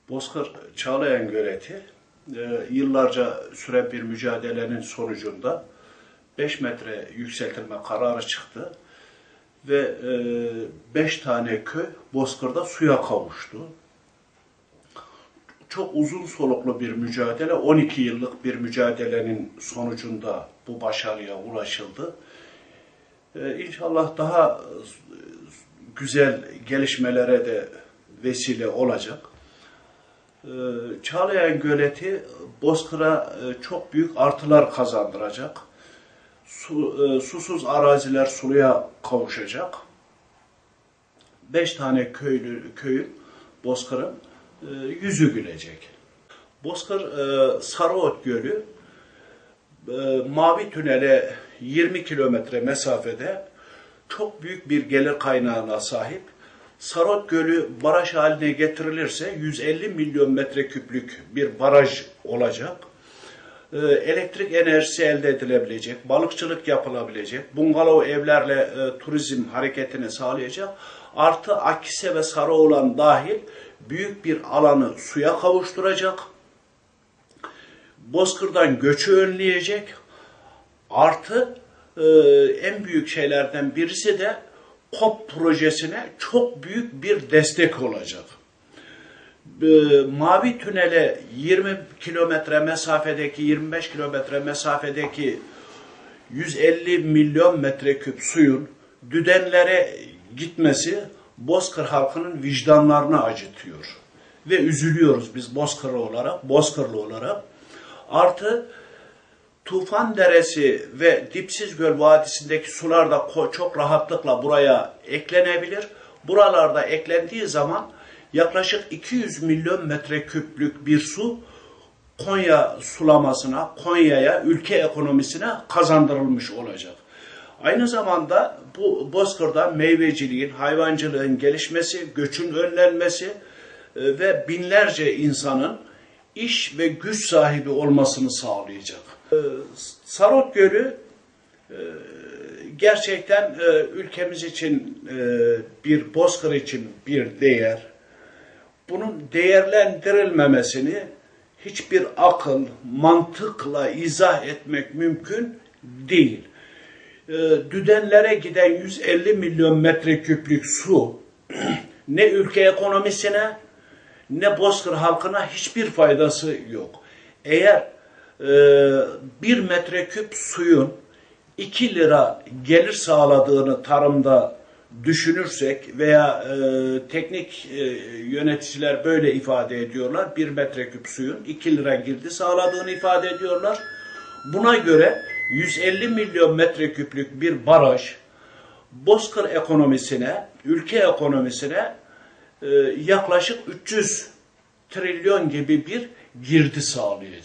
Bozkır Çağlayan Göleti yıllarca süren bir mücadelenin sonucunda 5 metre yükseltilme kararı çıktı ve 5 tane köy Bozkır'da suya kavuştu. Çok uzun soluklu bir mücadele, 12 yıllık bir mücadelenin sonucunda bu başarıya ulaşıldı. İnşallah daha güzel gelişmelere de vesile olacak. Çağlayan Göleti Bozkır'a çok büyük artılar kazandıracak. Susuz araziler suluya kavuşacak. 5 tane köyün, Bozkır'ın yüzü gülecek. Bozkır Sarıot Gölü Mavi Tünel'e 20 kilometre mesafede çok büyük bir gelir kaynağına sahip. Sarıot Gölü baraj haline getirilirse 150 milyon metreküplük bir baraj olacak. Elektrik enerjisi elde edilebilecek, balıkçılık yapılabilecek, bungalov evlerle turizm hareketini sağlayacak. Artı Akise ve Sarıoğlan dahil büyük bir alanı suya kavuşturacak. Bozkır'dan göçü önleyecek. Artı en büyük şeylerden birisi de KOP projesine çok büyük bir destek olacak. Mavi Tünel'e 20 kilometre mesafedeki, 25 kilometre mesafedeki 150 milyon metreküp suyun Düdenlere gitmesi Bozkır halkının vicdanlarını acıtıyor. Ve üzülüyoruz biz Bozkırlı olarak. Artı Tufan Deresi ve Dipsizgöl Vadisi'ndeki sular da çok rahatlıkla buraya eklenebilir. Buralarda eklendiği zaman yaklaşık 200 milyon metreküplük bir su Konya sulamasına, Konya'ya, ülke ekonomisine kazandırılmış olacak. Aynı zamanda bu Bozkır'da meyveciliğin, hayvancılığın gelişmesi, göçün önlenmesi ve binlerce insanın iş ve güç sahibi olmasını sağlayacak. Sarıot Gölü gerçekten ülkemiz için, bir Bozkır için bir değer. Bunun değerlendirilmemesini hiçbir akıl, mantıkla izah etmek mümkün değil. Düdenlere giden 150 milyon metreküplük su ne ülke ekonomisine ne Bozkır halkına hiçbir faydası yok. Eğer 1 metreküp suyun 2 lira gelir sağladığını tarımda düşünürsek veya teknik yöneticiler böyle ifade ediyorlar. 1 metreküp suyun 2 lira girdi sağladığını ifade ediyorlar. Buna göre 150 milyon metreküplük bir baraj Bozkır ekonomisine, ülke ekonomisine yaklaşık 300 trilyon gibi bir girdi sağlayacak.